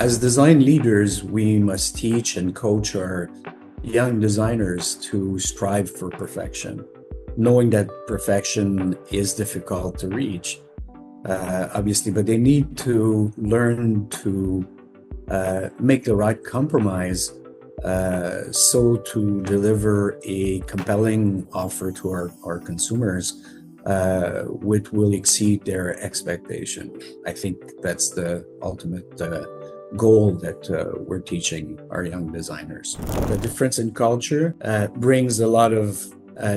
As design leaders, we must teach and coach our young designers to strive for perfection, knowing that perfection is difficult to reach, obviously, but they need to learn to make the right compromise so to deliver a compelling offer to our consumers which will exceed their expectation. I think that's the ultimate goal that we're teaching our young designers. The difference in culture brings a lot of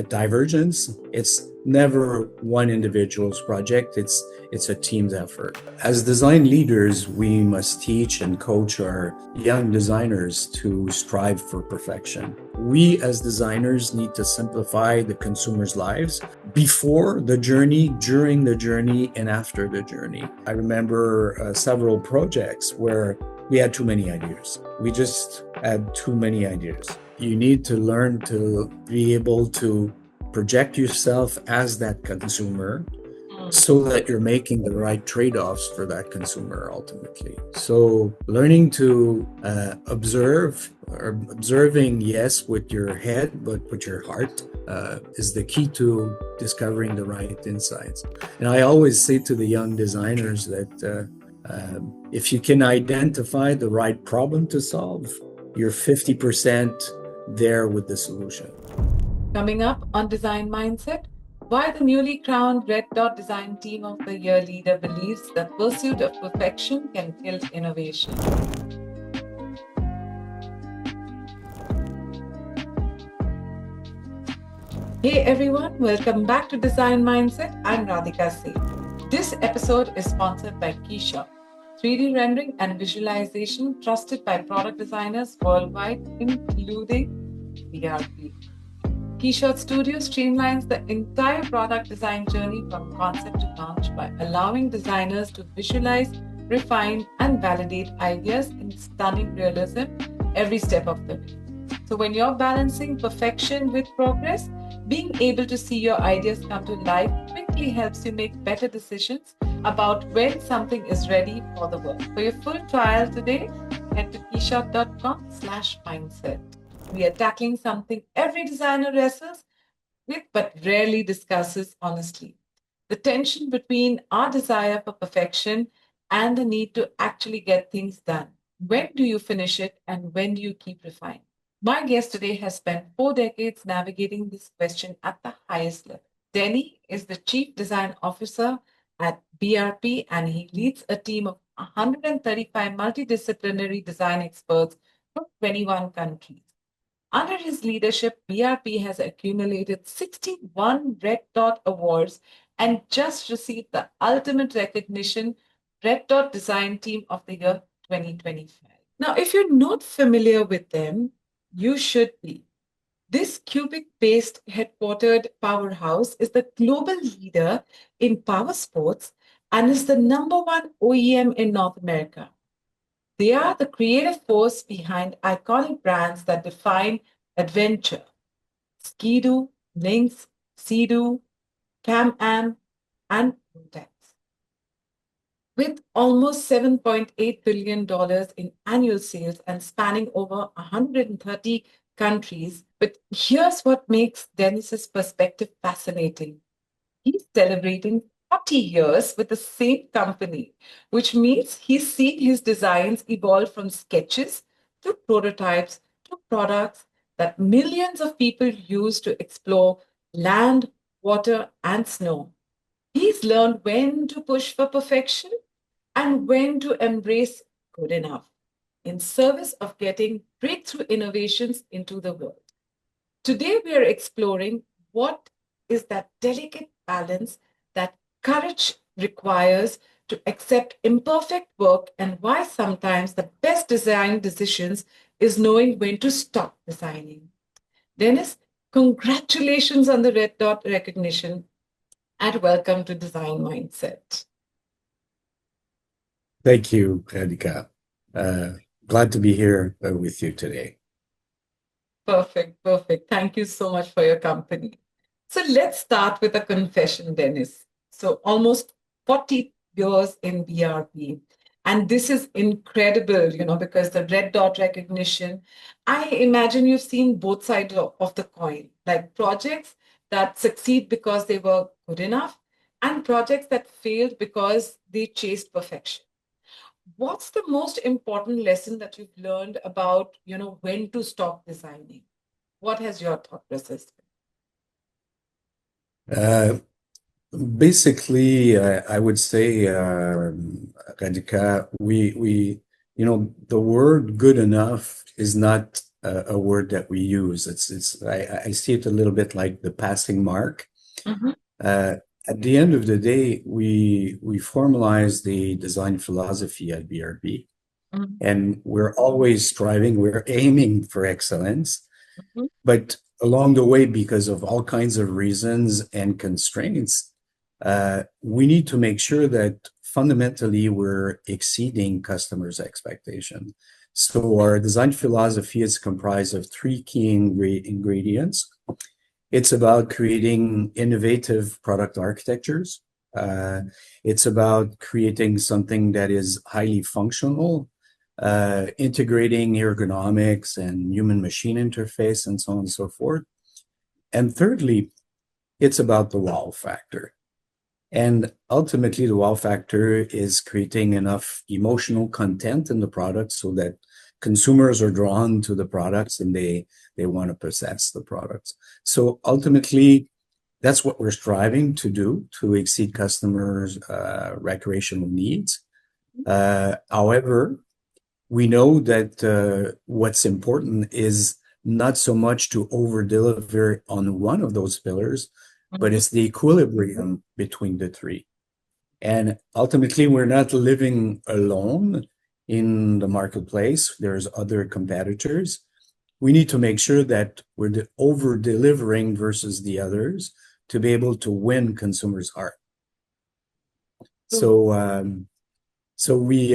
divergence. It's never one individual's project. It's a team's effort. As design leaders, we must teach and coach our young designers to strive for perfection. We as designers need to simplify the consumer's lives before the journey, during the journey, and after the journey. I remember several projects where we had too many ideas. We just had too many ideas. You need to learn to be able to project yourself as that consumer so that you're making the right trade-offs for that consumer ultimately. So learning to observing, yes, with your head, but with your heart is the key to discovering the right insights. And I always say to the young designers that if you can identify the right problem to solve, you're 50% there with the solution. Coming up on Design Mindset, why the newly crowned Red Dot Design Team of the Year leader believes the pursuit of perfection can kill innovation. Hey everyone, welcome back to Design Mindset. I'm Radhika Seth. This episode is sponsored by KeyShot, 3D rendering and visualization trusted by product designers worldwide, including BRP. KeyShot Studio streamlines the entire product design journey from concept to launch by allowing designers to visualize, refine, and validate ideas in stunning realism every step of the way. So when you're balancing perfection with progress, being able to see your ideas come to life quickly helps you make better decisions about when something is ready for the world. For your full trial today, head to keyshot.com/mindset. We are tackling something every designer wrestles with but rarely discusses honestly. The tension between our desire for perfection and the need to actually get things done. When do you finish it and when do you keep refining? My guest today has spent 4 decades navigating this question at the highest level. Denny is the Chief Design Officer at BRP and he leads a team of 135 multidisciplinary design experts from 21 countries. Under his leadership, BRP has accumulated 61 Red Dot Awards and just received the ultimate recognition, Red Dot Design Team of the Year 2025. Now, if you're not familiar with them, you should be. This Quebec-based headquartered powerhouse is the global leader in power sports and is the #1 OEM in North America. They are the creative force behind iconic brands that define adventure. Ski-Doo, Lynx, Sea-Doo, Can-Am, and Vortex. With almost $7.8 billion in annual sales and spanning over 130 countries, but here's what makes Denys's perspective fascinating. He's celebrating 40 years with the same company, which means he's seen his designs evolve from sketches to prototypes to products that millions of people use to explore land, water, and snow. He's learned when to push for perfection and when to embrace good enough in service of getting breakthrough innovations into the world. Today, we are exploring what is that delicate balance that courage requires to accept imperfect work and why sometimes the best design decisions is knowing when to stop designing. Denys, congratulations on the Red Dot recognition and welcome to Design Mindset. Thank you, Radhika. Glad to be here with you today. Perfect. Thank you so much for your company. So let's start with a confession, Denys. So almost 40 years in BRP And this is incredible, because the red dot recognition, I imagine you've seen both sides of the coin, like projects that succeed because they were good enough and projects that failed because they chased perfection. What's the most important lesson that you've learned about, when to stop designing? What has your thought process Uh, Basically, I would say, Radhika, the word good enough is not a word that we use. I see it a little bit like the passing mark. been? Uh, at the end of the day, we formalize the design philosophy at BRB, Mhm, and we're always striving, we're aiming for excellence. mhm, But along the way, because of all kinds of reasons and constraints, we need to make sure that fundamentally we're exceeding customers' expectation. So our design philosophy is comprised of three key ingredients. It's about creating innovative product architectures. Uh, it's about creating something that is highly functional, integrating ergonomics and human machine interface, and so on and so forth. And thirdly, it's about the wow factor. And ultimately, the wow factor is creating enough emotional content in the product so that consumers are drawn to the products and they want to possess the products. So ultimately, that's what we're striving to do to exceed customers' recreational needs. However, we know that what's important is not so much to over deliver on one of those pillars, but mhm. it's the equilibrium between the three. And ultimately, we're not living alone in the marketplace. There's other competitors. We need to make sure that we're over delivering versus the others to be able to win consumers' heart. True. So, so we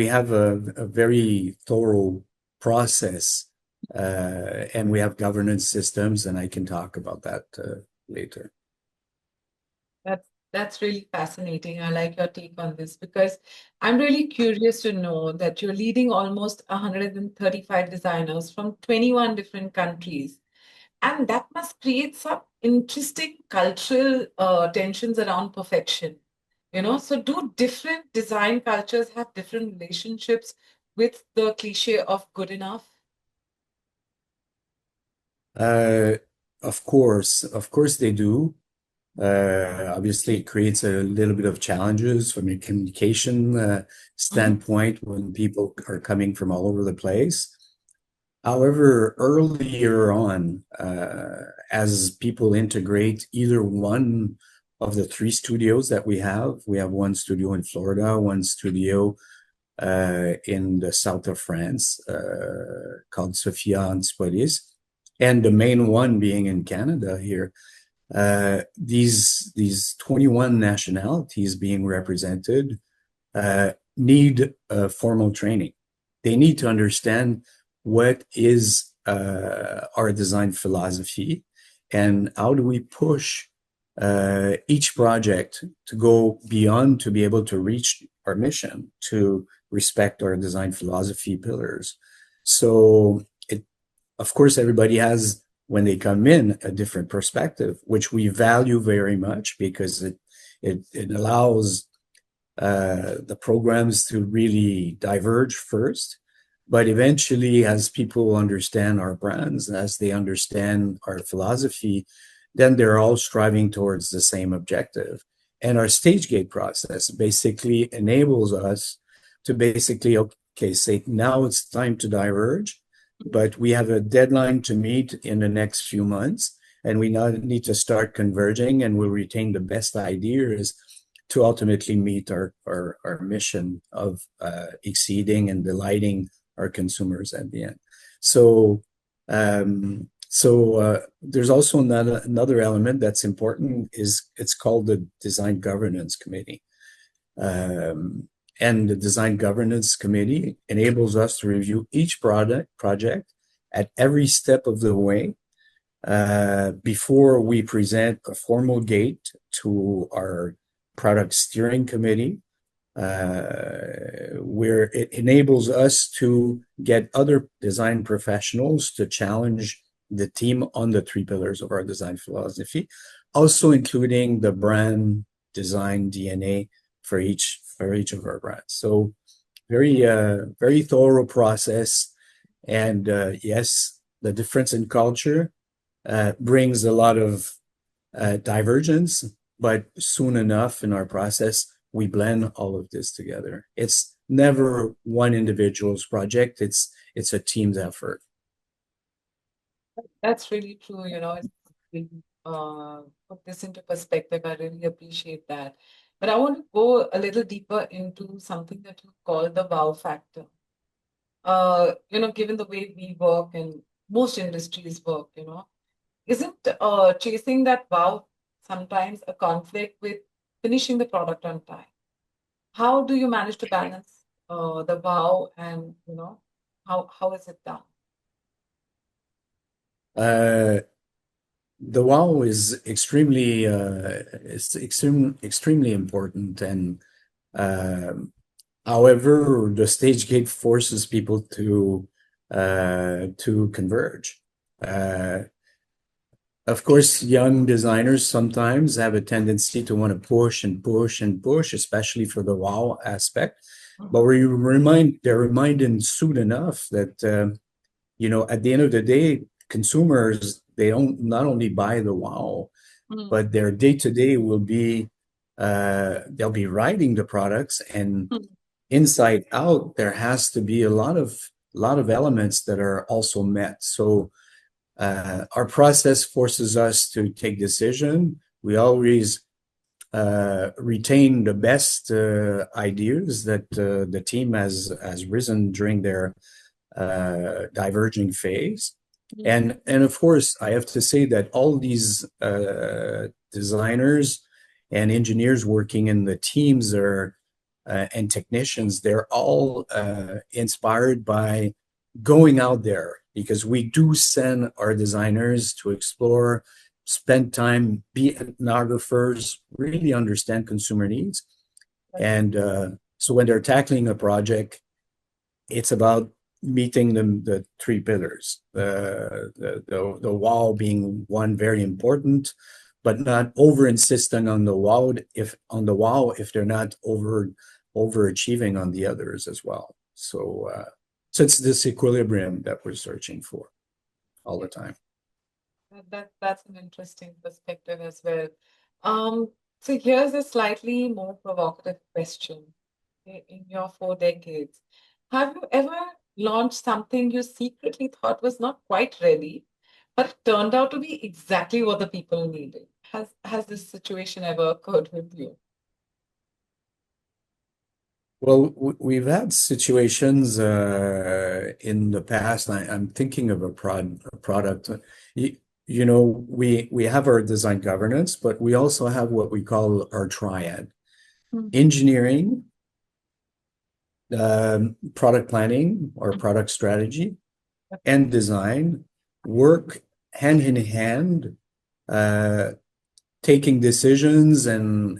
have a very thorough process, and we have governance systems, and I can talk about that later. That's really fascinating. I like your take on this because I'm really curious to know that you're leading almost 135 designers from 21 different countries. And that must create some interesting cultural tensions around perfection. So do different design cultures have different relationships with the cliche of good enough? Uh, of course they do. Obviously, it creates a little bit of challenges from a communication Mhm, standpoint when people are coming from all over the place. However, earlier on, as people integrate either one of the three studios that we have one studio in Florida, one studio in the south of France called Sophia Antipolis, and the main one being in Canada here. These 21 nationalities being represented need formal training. They need to understand what is our design philosophy and how do we push each project to go beyond to be able to reach our mission to respect our design philosophy pillars. So it, of course, everybody has when they come in a different perspective, which we value very much because it allows the programs to really diverge first. But eventually, as people understand our brands, as they understand our philosophy, then they're all striving towards the same objective. And our stage gate process basically enables us to basically, okay, say now it's time to diverge, but we have a deadline to meet in the next few months, and we now need to start converging, and we'll retain the best ideas to ultimately meet our mission of exceeding and delighting our consumers at the end. So, there's also another element that's important is it's called the Design Governance Committee. Um, and the Design Governance Committee enables us to review each project at every step of the way before we present a formal gate to our product steering committee where it enables us to get other design professionals to challenge the team on the three pillars of our design philosophy, also including the brand design DNA for each of our brands. So very thorough process, and yes, the difference in culture brings a lot of divergence, but soon enough in our process, we blend all of this together. It's never one individual's project. It's a team's effort. That's really true. It's really, put this into perspective. I really appreciate that. But I want to go a little deeper into something that you call the wow factor. Given the way we work and most industries work, isn't chasing that wow sometimes a conflict with finishing the product on time? How do you manage to balance the wow and, how is it done? Uh, the wow is extremely important, and however, the stage gate forces people to converge. Uh, Of course, young designers sometimes have a tendency to want to push and push and push, especially for the wow aspect. But Mhm. they're reminded soon enough that at the end of the day, consumers, they don't not only buy the wow, Mm. but their day to day will be they'll be writing the products, and Mm. inside out there has to be a lot of elements that are also met. So our process forces us to take decision. We always retain the best ideas that the team has risen during their diverging phase. Mm. And of course, I have to say that all these designers and engineers working in the teams are and technicians, they're all inspired by going out there, because we do send our designers to explore, spend time, be ethnographers, really understand consumer needs. And so when they're tackling a project, it's about meeting the three pillars, the wall being one very important, but not over insisting on the wall if they're not overachieving on the others as well. So it's this equilibrium that we're searching for all the time. That's an interesting perspective as well. Um, so here's a slightly more provocative question. In your 4 decades, have you ever launched something you secretly thought was not quite ready, but it turned out to be exactly what the people needed? Has this situation ever occurred with you? Well, we've had situations in the past. I'm thinking of a product. We have our design governance, but we also have what we call our triad: Mm. engineering, product planning or product strategy, and design work hand in hand, uh, taking decisions and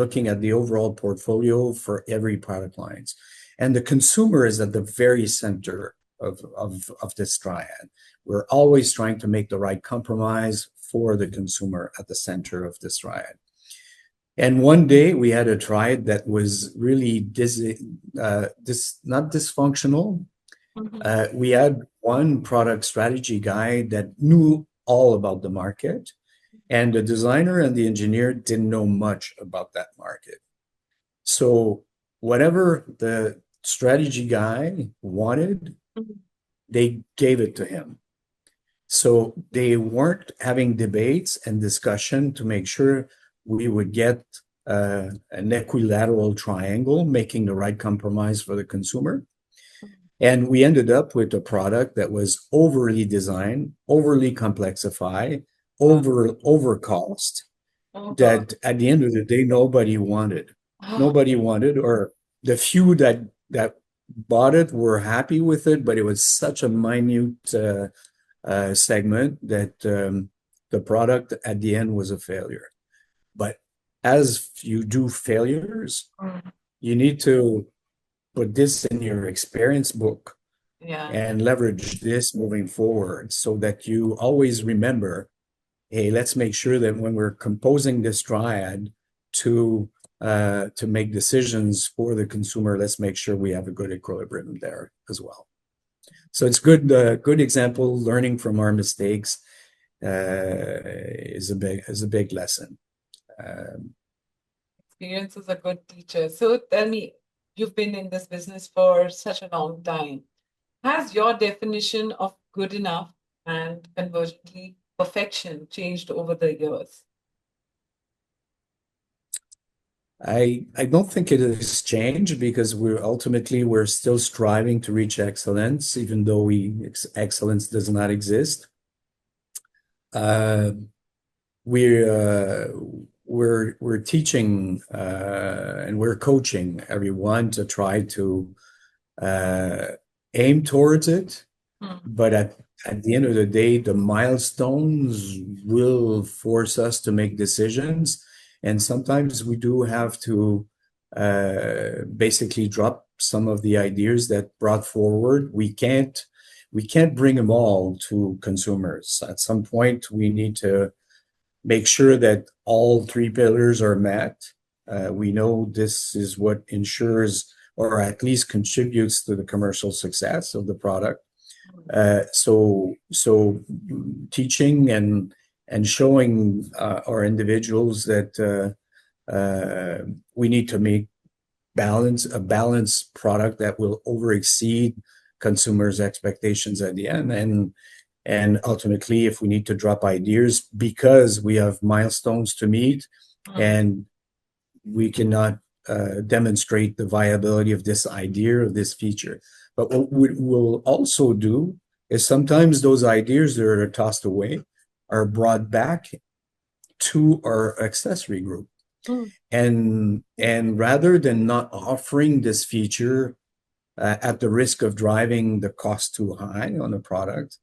looking at the overall portfolio for every product lines. And the consumer is at the very center of this triad. We're always trying to make the right compromise for the consumer at the center of this triad. And one day we had a triad that was really not dysfunctional. Mhm. We had one product strategy guy that knew all about the market, and the designer and the engineer didn't know much about that market. So whatever the strategy guy wanted, Mhm. they gave it to him. So they weren't having debates and discussion to make sure we would get an equilateral triangle, making the right compromise for the consumer. And we ended up with a product that was overly designed, overly complexified, Wow. over cost, Oh God. that at the end of the day nobody wanted. Ah, Nobody wanted, or the few that bought it were happy with it, but it was such a minute segment that the product at the end was a failure. But as you do failures, mm. you need to put this in your experience book Yeah. and leverage this moving forward so that you always remember, hey, let's make sure that when we're composing this triad to make decisions for the consumer, let's make sure we have a good equilibrium there as well. So it's good example. Learning from our mistakes is a big lesson. Experience is a good teacher. So tell me, you've been in this business for such a long time. Has your definition of good enough and convergently perfection changed over the years? I don't think it has changed because we're still striving to reach excellence, even though excellence does not exist. Uh, we're we're teaching and we're coaching everyone to try to uh, aim towards it, but at the end of the day, the milestones will force us to make decisions, and sometimes we do have to basically drop some of the ideas that brought forward. We can't bring them all to consumers. At some point, we need to make sure that all three pillars are met. We know this is what ensures or at least contributes to the commercial success of the product. So teaching and showing our individuals that we need to make a balanced product that will over exceed consumers' expectations at the end. And ultimately, if we need to drop ideas because we have milestones to meet and we cannot demonstrate the viability of this idea or this feature. But what we'll also do is sometimes those ideas that are tossed away are brought back to our accessory group. And rather than not offering this feature at the risk of driving the cost too high on the product,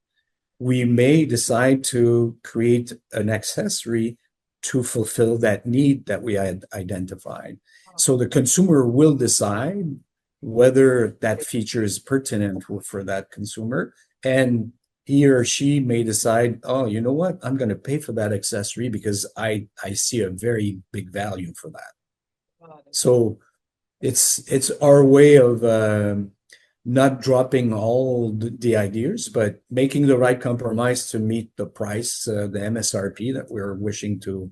we may decide to create an accessory to fulfill that need that we had identified. So the consumer will decide whether that feature is pertinent for that consumer, and he or she may decide, oh, you know what, I'm going to pay for that accessory because I see a very big value for that. So it's our way of not dropping all the ideas, but making the right compromise to meet the price, the MSRP that we're wishing to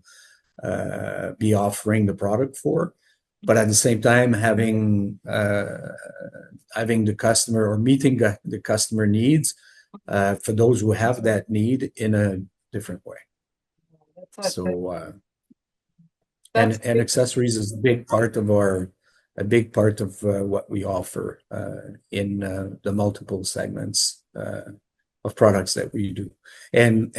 be offering the product for. But at the same time, having the customer or meeting the customer needs for those who have that need in a different way. So, and accessories is a big part of what we offer in the multiple segments of products that we do, and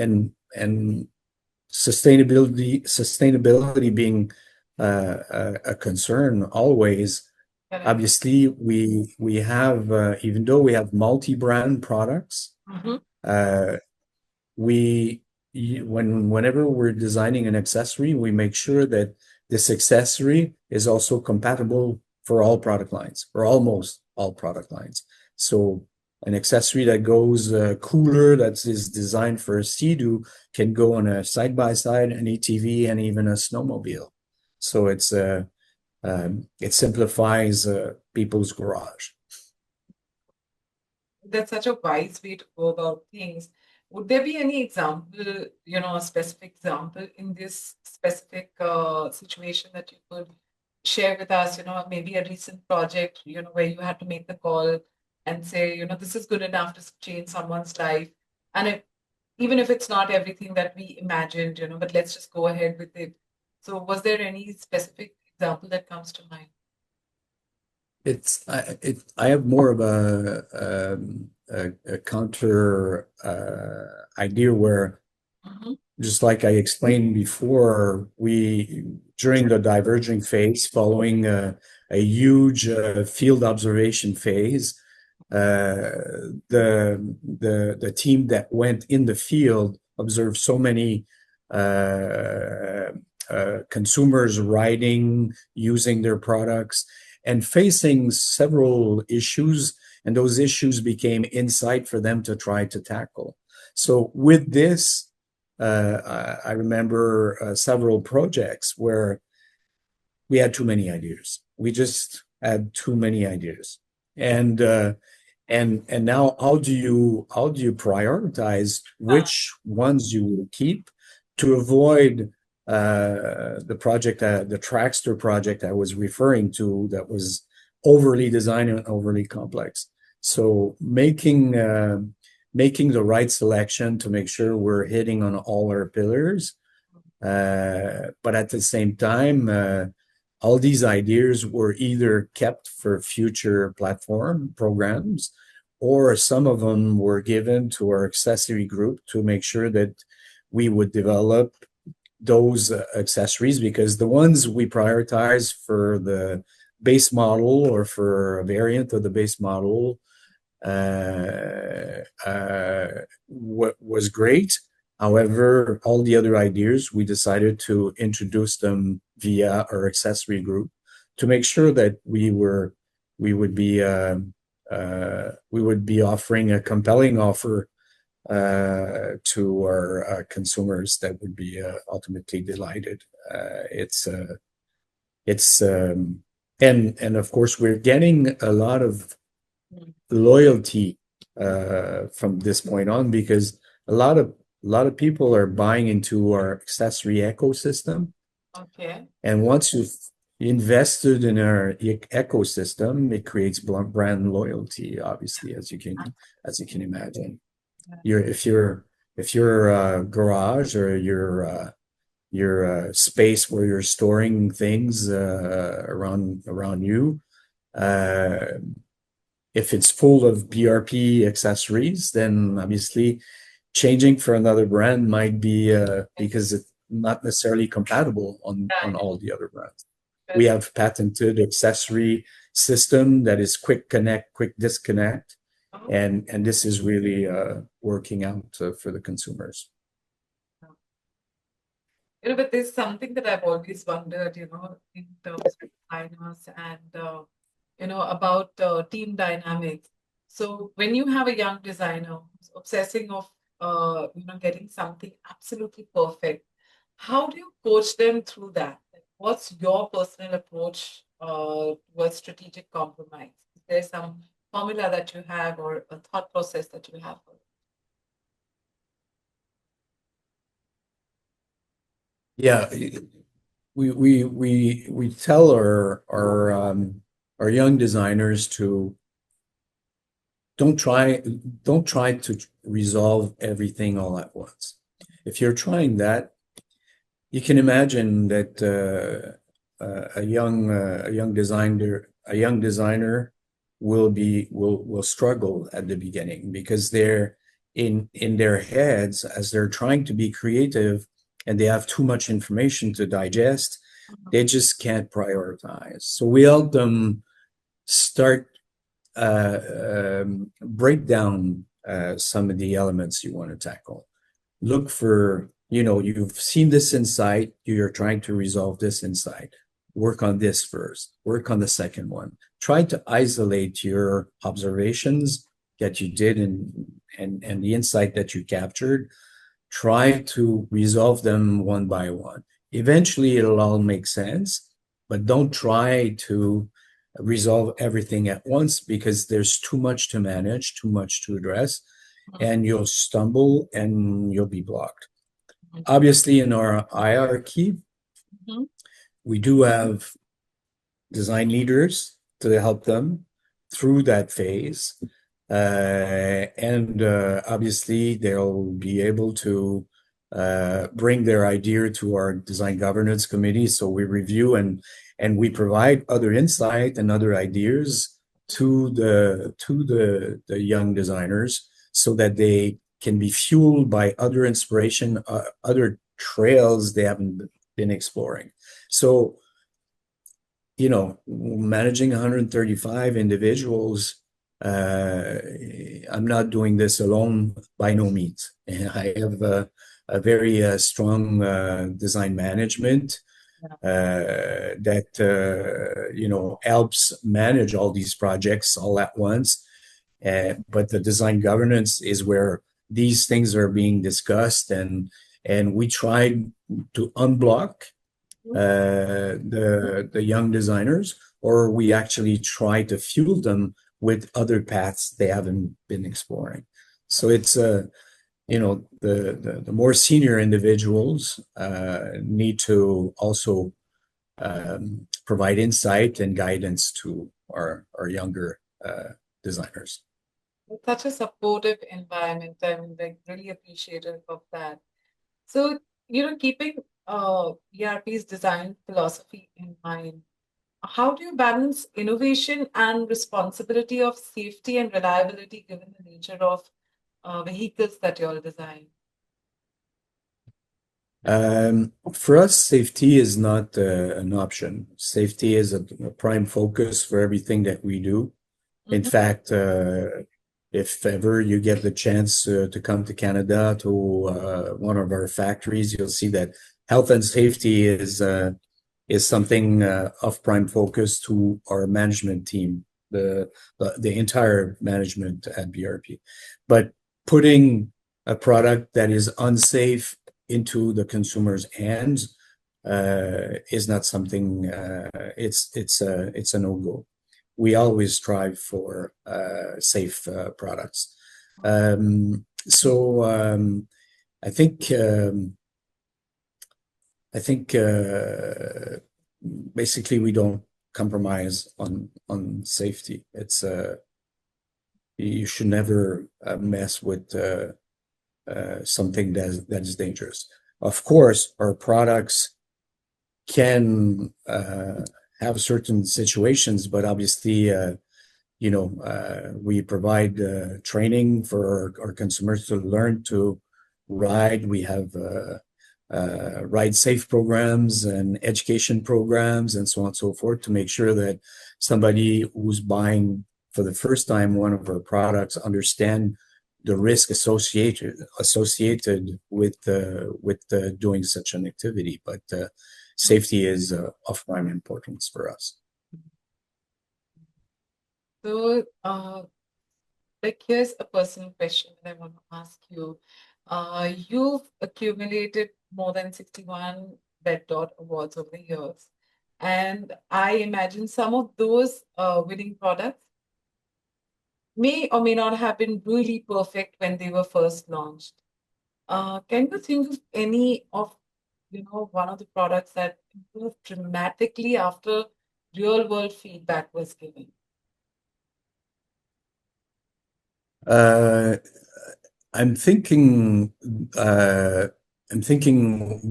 sustainability being a concern always. Obviously, we have even though we have multi-brand products, whenever we're designing an accessory, we make sure that this accessory is also compatible for all product lines, or almost all product lines. So an accessory that goes cooler, that is designed for a Sea-Doo, can go on a side-by-side, an ATV, and even a snowmobile. So it simplifies people's garage. That's such a wise way to go about things. Would there be any example, a specific example in this specific situation that you could share with us, maybe a recent project, where you had to make the call and say, this is good enough to change someone's life. And even if it's not everything that we imagined, but let's just go ahead with it. So was there any specific example that comes to mind? I have more of a counter idea where, just like I explained before, during the diverging phase, following a huge field observation phase, the team that went in the field observed so many consumers riding, using their products, and facing several issues, and those issues became insight for them to try to tackle. So with this, I remember several projects where we had too many ideas. We just had too many ideas, and now how do you prioritize which ones you will keep to avoid the project, the Trackster project I was referring to, that was overly designed and overly complex. So making the right selection to make sure we're hitting on all our pillars, but at the same time, all these ideas were either kept for future platform programs, or some of them were given to our accessory group to make sure that we would develop those accessories, because the ones we prioritize for the base model or for a variant of the base model was great. However, all the other ideas, we decided to introduce them via our accessory group to make sure that we would be offering a compelling offer to our consumers that would be ultimately delighted. And of course, we're getting a lot of loyalty from this point on, because a lot of people are buying into our accessory ecosystem. Okay. And once you've invested in our ecosystem, it creates brand loyalty, obviously, as you can imagine. If your garage or your space where you're storing things around you, if it's full of BRP accessories, then obviously changing for another brand might be because it's not necessarily compatible on all the other brands. We have patented accessory system that is quick connect, quick disconnect, and this is really working out for the consumers. But there's something that I've always wondered, in terms of designers and about team dynamics. So when you have a young designer who's obsessing of getting something absolutely perfect, how do you coach them through that? Like, what's your personal approach towards strategic compromise? Is there some formula that you have or a thought process that you have for it? Yeah, we tell our young designers to don't try to resolve everything all at once. If you're trying that, you can imagine that a young designer will struggle at the beginning, because they're in their heads, as they're trying to be creative and they have too much information to digest, they just can't prioritize. So we help them start break down some of the elements you want to tackle. Look for, you've seen this insight, you're trying to resolve this insight. Work on this first, work on the second one. Try to isolate your observations that you did and the insight that you captured. Try to resolve them one by one. Eventually, it'll all make sense, but don't try to resolve everything at once, because there's too much to manage, too much to address, and you'll stumble and you'll be blocked. Obviously, in our hierarchy, we do have design leaders to help them through that phase. And obviously, they'll be able to bring their idea to our design governance committee. So we review and we provide other insight and other ideas to the young designers, so that they can be fueled by other inspiration, other trails they haven't been exploring. So, managing 135 individuals, I'm not doing this alone, by no means. And I have a very strong design management that helps manage all these projects all at once. But the design governance is where these things are being discussed, and we try to unblock the young designers, or we actually try to fuel them with other paths they haven't been exploring. So it's the more senior individuals need to also provide insight and guidance to our younger designers. Such a supportive environment. I'm like really appreciative of that. So, keeping ERP's design philosophy in mind, how do you balance innovation and responsibility of safety and reliability given the nature of vehicles that you all design? For us, safety is not an option. Safety is a prime focus for everything that we do. In fact, if ever you get the chance to come to Canada to one of our factories, you'll see that health and safety is something of prime focus to our management team, the entire management at BRP. But putting a product that is unsafe into the consumer's hands is not something. It's a no-go. We always strive for safe products. So I think basically we don't compromise on safety. It's you should never mess with something that is dangerous. Of course, our products can have certain situations, but obviously, we provide training for our consumers to learn to ride. We have ride safe programs and education programs and so on and so forth to make sure that somebody who's buying for the first time one of our products understand the risk associated with doing such an activity. But safety is of prime importance for us. So, here's a personal question that I want to ask you. You've accumulated more than 61 Red Dot awards over the years. And I imagine some of those winning products may or may not have been really perfect when they were first launched. Can you think of any of, one of the products that improved dramatically after real world feedback was given? I'm thinking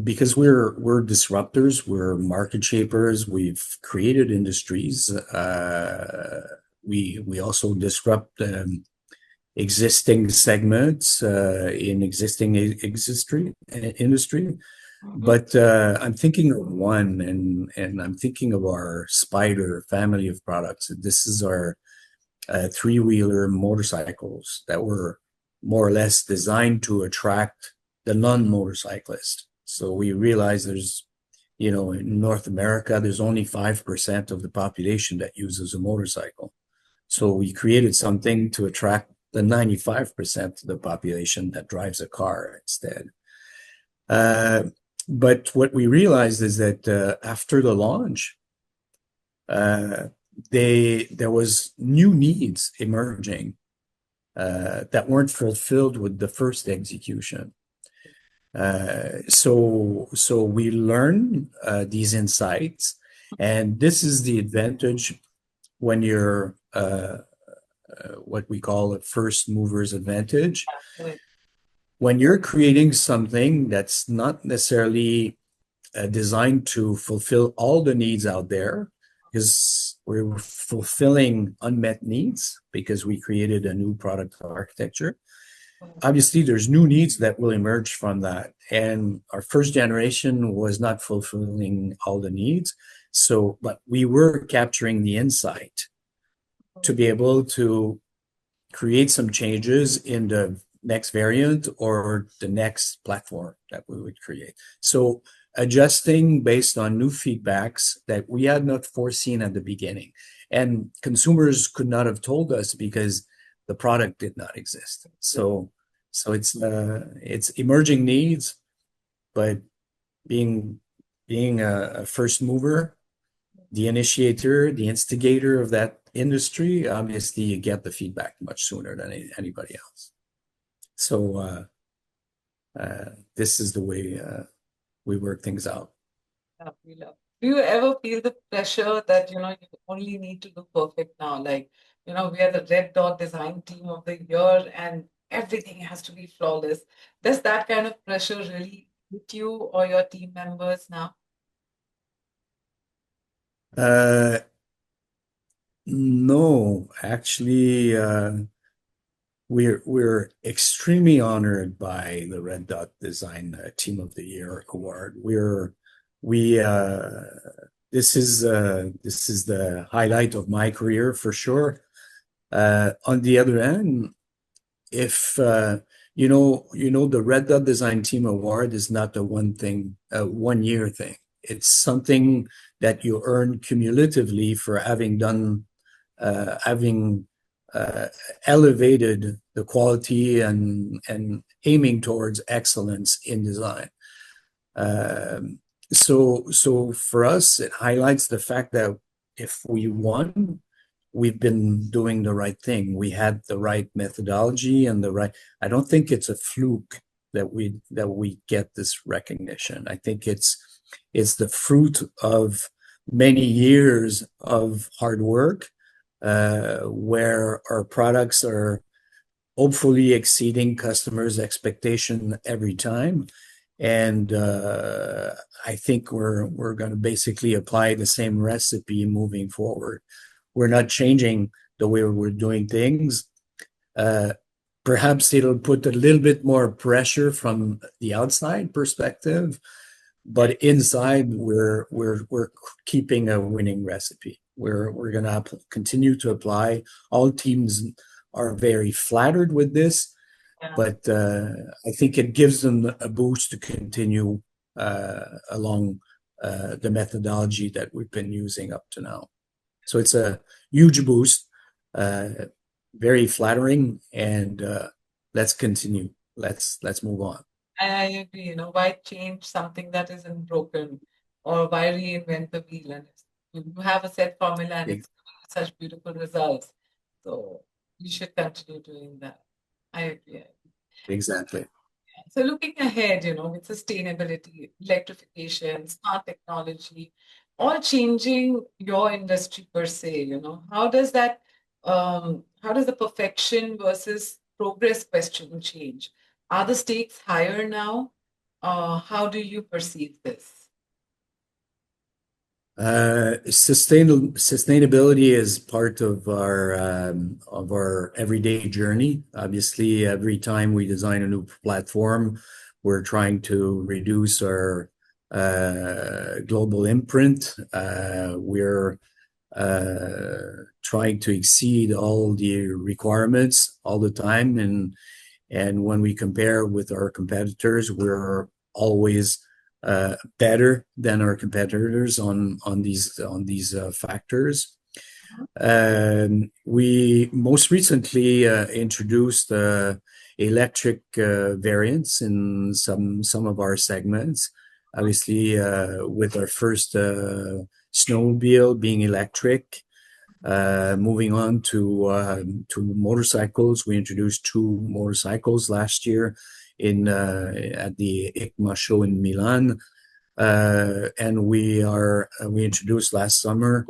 because we're disruptors, we're market shapers, we've created industries. We also disrupt existing segments in existing industry. But I'm thinking of one, and I'm thinking of our Spider family of products. This is our three-wheeler motorcycles that were more or less designed to attract the non-motorcyclist. So we realize there's, in North America, there's only 5% of the population that uses a motorcycle. So we created something to attract the 95% of the population that drives a car instead. But what we realized is that after the launch, there was new needs emerging that weren't fulfilled with the first execution. So we learn these insights, and this is the advantage when you're what we call a first mover's advantage. When you're creating something that's not necessarily designed to fulfill all the needs out there, because we're fulfilling unmet needs because we created a new product architecture. Obviously, there's new needs that will emerge from that. And our first generation was not fulfilling all the needs. But we were capturing the insight to be able to create some changes in the next variant or the next platform that we would create. So adjusting based on new feedbacks that we had not foreseen at the beginning. And consumers could not have told us because the product did not exist. So it's emerging needs, but being a first mover, the initiator, the instigator of that industry, obviously you get the feedback much sooner than anybody else. So this is the way we work things out. We love. Do you ever feel the pressure that, you only need to look perfect now? Like, we are the Red Dot Design Team of the Year and everything has to be flawless. Does that kind of pressure really hit you or your team members now? Uh, no, actually, we're extremely honored by the Red Dot Design Team of the Year award. We this is the highlight of my career for sure. On the other hand, if the Red Dot Design Team Award is not a 1 year thing. It's something that you earn cumulatively for having elevated the quality and aiming towards excellence in design. So for us, it highlights the fact that if we won, we've been doing the right thing. We had the right methodology and I don't think it's a fluke that we get this recognition. I think it's the fruit of many years of hard work, where our products are hopefully exceeding customers' expectation every time. And I think we're going to basically apply the same recipe moving forward. We're not changing the way we're doing things. Perhaps it'll put a little bit more pressure from the outside perspective, but inside we're keeping a winning recipe. We're going to continue to apply. All teams are very flattered with this, but I think it gives them a boost to continue along the methodology that we've been using up to now. So it's a huge boost, very flattering, and let's continue. Let's move on. I agree, why change something that isn't broken or why reinvent the wheel? And you have a set formula and it's such beautiful results. So you should continue doing that. I agree. Exactly. So looking ahead, with sustainability, electrification, smart technology, all changing your industry per se, how does the perfection versus progress question change? Are the stakes higher now? How do you perceive this? Sustainability is part of our everyday journey. Obviously, every time we design a new platform, we're trying to reduce our global imprint. We're trying to exceed all the requirements all the time, and when we compare with our competitors, we're always better than our competitors on these factors. We most recently introduced electric variants in some of our segments. Obviously, with our first snowmobile being electric. Moving on to motorcycles, we introduced 2 motorcycles last year at the EICMA show in Milan, and we introduced last summer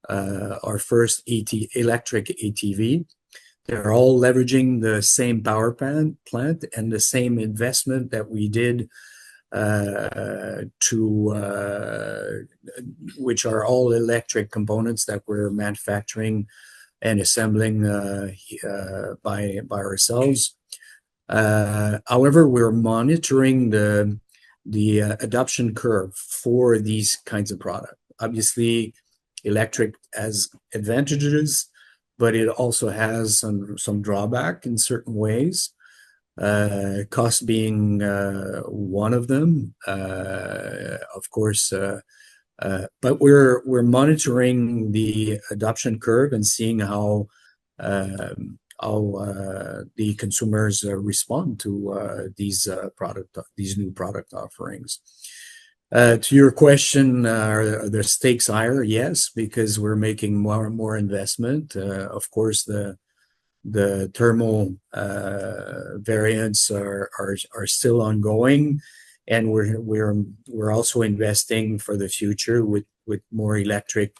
our first electric ATV. They're all leveraging the same power plant and the same investment that we did, which are all electric components that we're manufacturing and assembling by ourselves. However, we're monitoring the adoption curve for these kinds of products. Obviously, electric has advantages, but it also has some drawback in certain ways. Cost being one of them, of course. But we're monitoring the adoption curve and seeing how the consumers respond to these new product offerings. To your question, are the stakes higher? Yes, because we're making more and more investment. Of course, the thermal variants are still ongoing, and we're also investing for the future with more electric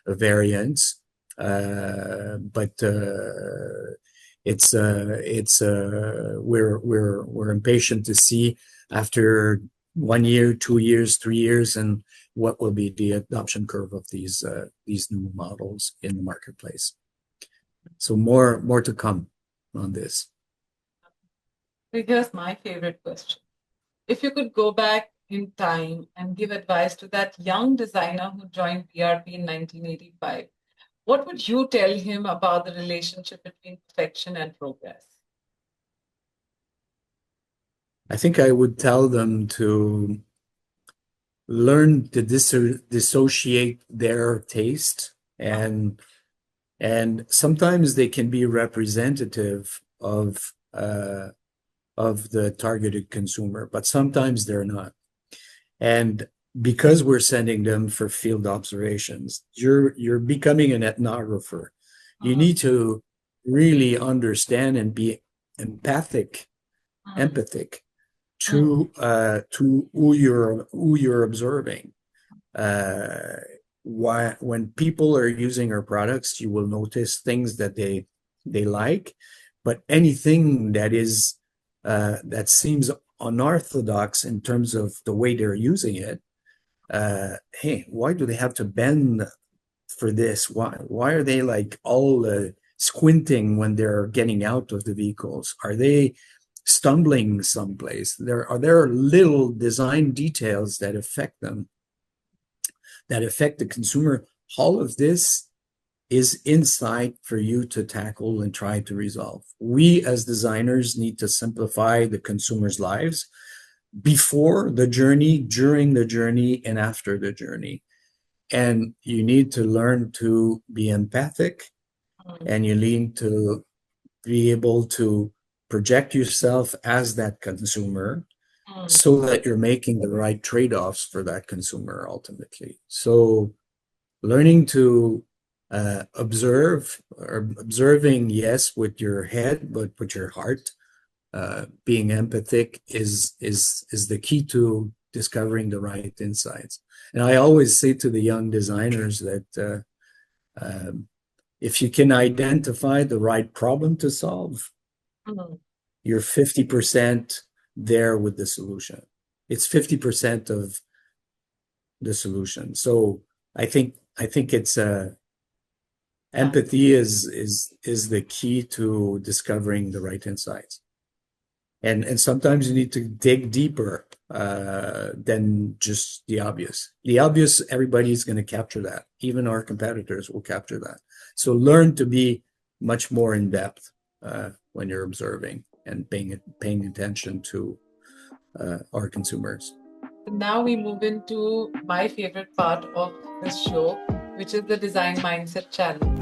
variants. But we're impatient to see after 1 year, 2 years, 3 years, and what will be the adoption curve of these new models in the marketplace. So more to come on this. Here's my favorite question. If you could go back in time and give advice to that young designer who joined BRP in 1985, what would you tell him about the relationship between perfection and progress? I think I would tell them to learn to dissociate their taste, and sometimes they can be representative of the targeted consumer, but sometimes they're not. And because we're sending them for field observations, you're becoming an ethnographer. You need to really understand and be empathic to who you're observing. When people are using our products, you will notice things that they like, but anything that seems unorthodox in terms of the way they're using it. Hey, why do they have to bend for this? Why are they like all squinting when they're getting out of the vehicles? Are they stumbling someplace? There are little design details that affect them, that affect the consumer. All of this is insight for you to tackle and try to resolve. We as designers need to simplify the consumer's lives before the journey, during the journey, and after the journey. And you need to learn to be empathic, and you need to be able to project yourself as that consumer so that you're making the right trade-offs for that consumer ultimately. So learning to observing, yes, with your head, but with your heart, being empathic is the key to discovering the right insights. And I always say to the young designers that if you can identify the right problem to solve, you're 50% there with the solution. It's 50% of the solution. So I think it's empathy is the key to discovering the right insights. And sometimes you need to dig deeper than just the obvious. The obvious, everybody's going to capture that. Even our competitors will capture that. So learn to be much more in depth when you're observing and paying attention to our consumers. Now we move into my favorite part of this show, which is the Design Mindset Challenge.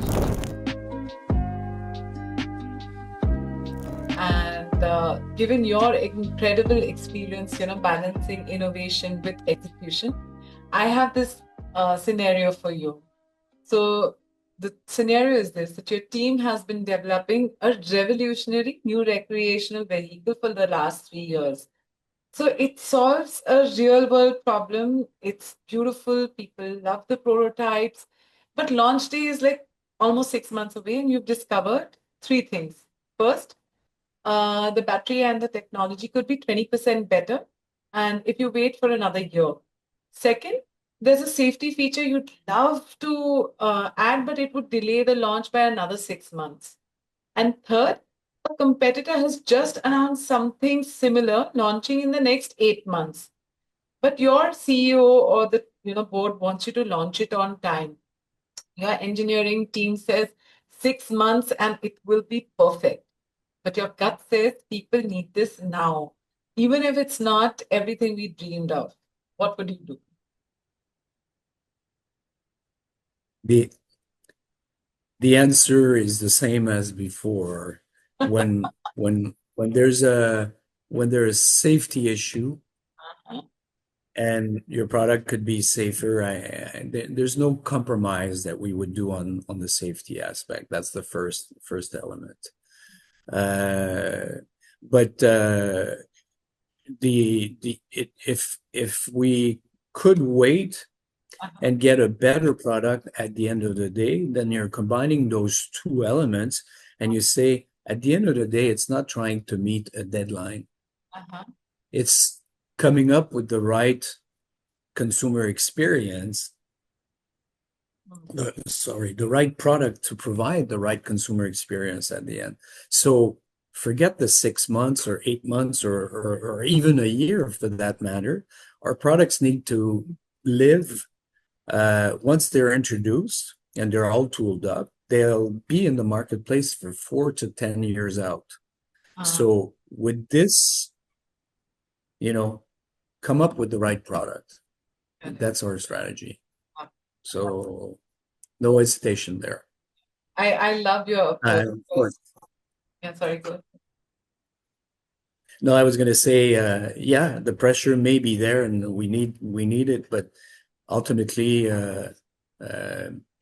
And given your incredible experience, balancing innovation with execution, I have this scenario for you. So the scenario is this, that your team has been developing a revolutionary new recreational vehicle for the last 3 years. So it solves a real world problem. It's beautiful. People love the prototypes. But launch day is like almost 6 months away, and you've discovered 3 things. First, the battery and the technology could be 20% better. And if you wait for another year. Second, there's a safety feature you'd love to add, but it would delay the launch by another 6 months. And third, a competitor has just announced something similar launching in the next 8 months. But your CEO or the board wants you to launch it on time. Your engineering team says 6 months and it will be perfect. but your gut says people need this now, even if it's not everything we dreamed of. What would you do? The the answer is the same as before. When there's a safety issue and your product could be safer, there's no compromise that we would do on the safety aspect. That's the first element. Uh, but if we could wait and get a better product at the end of the day, then you're combining those two elements and you say, at the end of the day, it's not trying to meet a deadline. Uh-huh. It's coming up with the right consumer experience. The right product to provide the right consumer experience at the end. So forget the 6 months or 8 months or even a year for that matter. Our products need to live. Once they're introduced and they're all tooled up, they'll be in the marketplace for 4 to 10 years out. So with this, come up with the right product. That's our strategy. So no hesitation there. I love your approach. Of course. Yeah, sorry, go. No, I was going to say, yeah, the pressure may be there and we need it, but ultimately,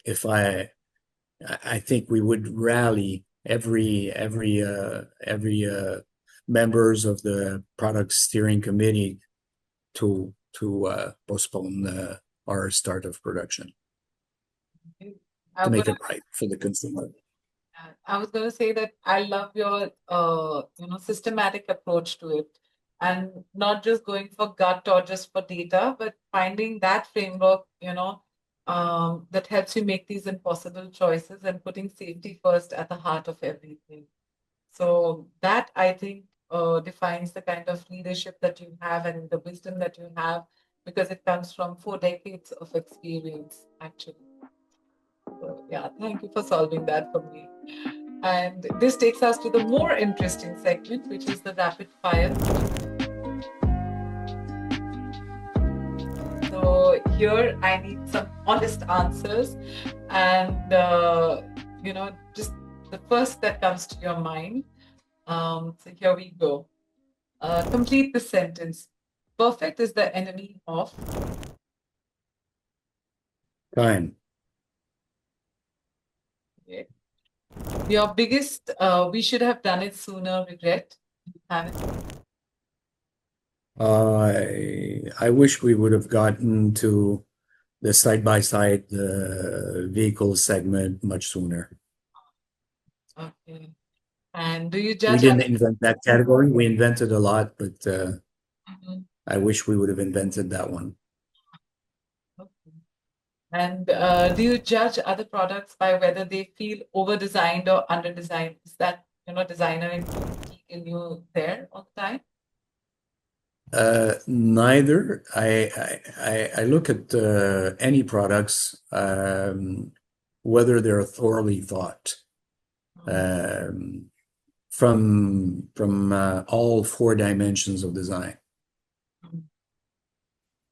if I think we would rally every members of the product steering committee to postpone our start of production to make it right for the consumer. I was going to say that I love your systematic approach to it, and not just going for gut or just for data, but finding that framework, that helps you make these impossible choices and putting safety first at the heart of everything. So that, I think, defines the kind of leadership that you have and the wisdom that you have, because it comes from 4 decades of experience, actually. So, yeah, thank you for solving that for me. And this takes us to the more interesting segment, which is the rapid fire. So here I need some honest answers, and just the first that comes to your mind. So here we go. Complete the sentence. Perfect is the enemy of Time. Okay. Your biggest, we should have done it sooner, regret. Have it? I wish we would have gotten to the side-by-side vehicle segment much sooner. Okay. And do you We judge didn't invent that category. We invented a lot, but Mhm. I wish we would have invented that one. Okay. And do you judge other products by whether they feel over-designed or under-designed? Is that, designer in you there all the time? Neither. I look at any products, whether they're thoroughly thought, from all 4 dimensions of design.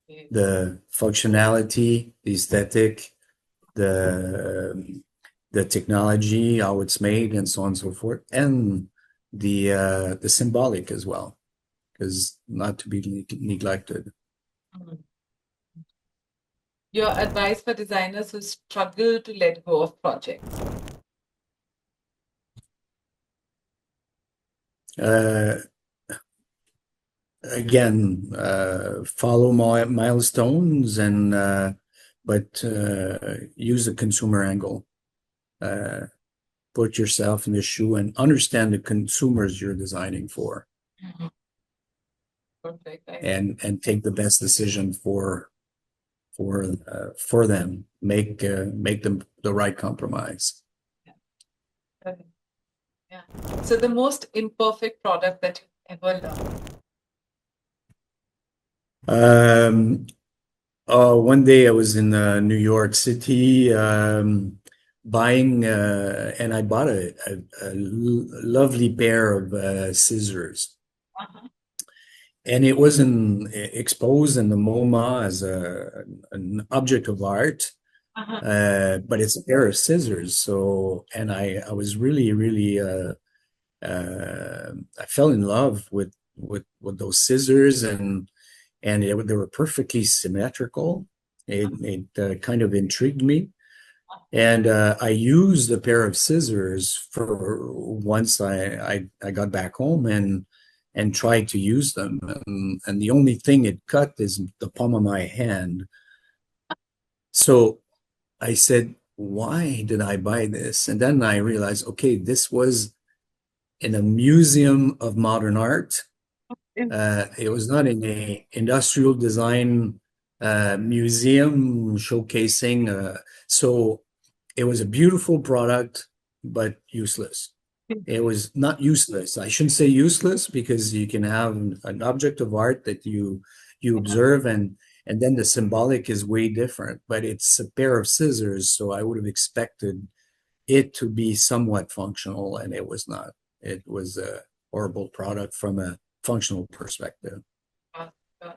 Okay. The functionality, the aesthetic, the technology, how it's made, and so on and so forth, and the symbolic as well, because not to be neglected. Mhm. Your advice for designers who struggle to let go of projects? Again, follow milestones but use the consumer angle. Put yourself in the shoe and understand the consumers you're designing for. Perfect. And take the best decision for them. Make them the right compromise. Okay. Yeah. So the most imperfect product that you've ever done? One day I was in New York City. buying, and I bought a lovely pair of scissors, Uh-huh. and it wasn't exposed in the MoMA as an object of art, Uh-huh. but it's a pair of scissors. So, and I was really, really, I fell in love with those scissors, and they were perfectly symmetrical. It kind of intrigued me. And I used a pair of scissors for once I got back home and tried to use them. And the only thing it cut is the palm of my hand. So I said, why did I buy this? And then I realized, okay, this was in a museum of modern art. It was not in a industrial design museum showcasing. So it was a beautiful product, but useless. It was not useless. I shouldn't say useless because you can have an object of art that you observe and then the symbolic is way different. But it's a pair of scissors, so I would have expected it to be somewhat functional, and it was not. It was a horrible product from a functional perspective. Uh, uh,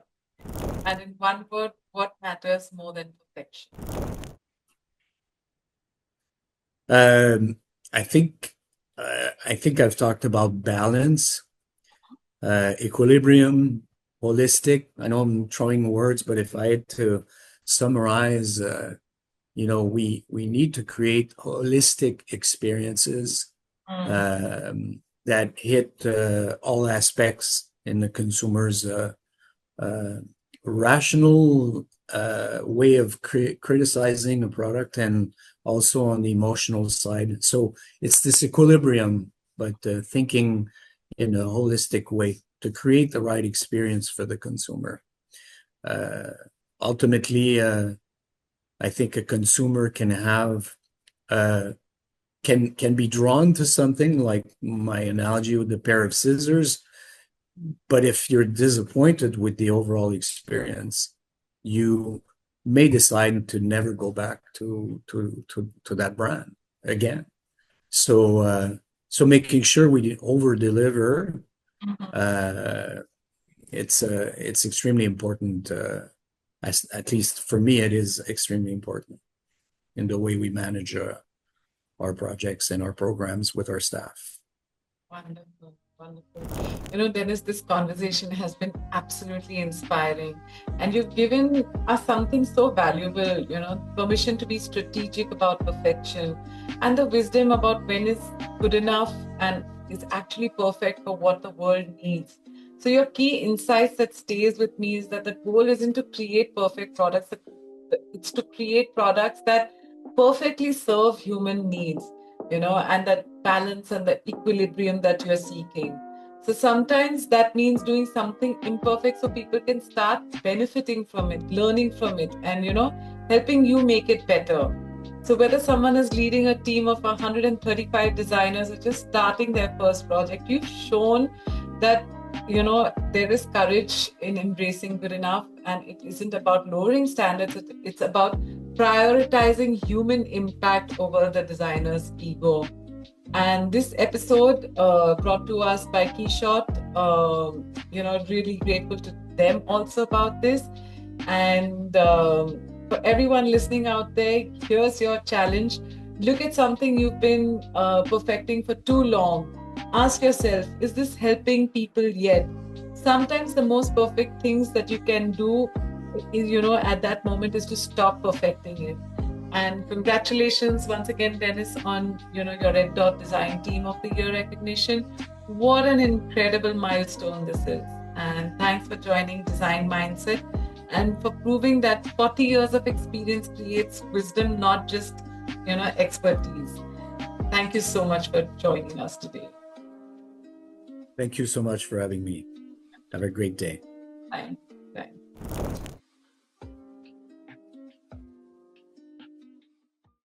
And in one word, what matters more than perfection? Um, I think I think I've talked about balance, equilibrium, holistic. I know I'm throwing words, but if I had to summarize, we need to create holistic experiences Mm. that hit all aspects in the consumer's uh, rational way of criticizing a product and also on the emotional side. So it's this equilibrium, but thinking in a holistic way to create the right experience for the consumer. Uh, Ultimately, I think a consumer can have can be drawn to something like my analogy with the pair of scissors, but if you're disappointed with the overall experience, you may decide to never go back to that brand again. So so making sure we over deliver, Mhm. uh, it's extremely important. At least for me, it is extremely important in the way we manage our projects and our programs with our staff. Wonderful, wonderful. You know, Dennis, this conversation has been absolutely inspiring. And you've given us something so valuable, permission to be strategic about perfection and the wisdom about when is good enough and is actually perfect for what the world needs. So your key insights that stays with me is that the goal isn't to create perfect products, it's to create products that perfectly serve human needs, and that balance and the equilibrium that you're seeking. So sometimes that means doing something imperfect so people can start benefiting from it, learning from it, and, helping you make it better. So whether someone is leading a team of 135 designers or just starting their first project, you've shown that, there is courage in embracing good enough, and it isn't about lowering standards, it's about prioritizing human impact over the designer's ego. And this episode, brought to us by KeyShot, really grateful to them also about this. And for everyone listening out there, here's your challenge. Look at something you've been perfecting for too long. Ask yourself, is this helping people yet? Sometimes the most perfect things that you can do is, at that moment is to stop perfecting it. And congratulations once again, Dennis, on your Red Dot Design Team of the Year recognition. What an incredible milestone this is. And thanks for joining Design Mindset and for proving that 40 years of experience creates wisdom, not just expertise. Thank you so much for joining us today. Thank you so much for having me. Have a great day. Bye.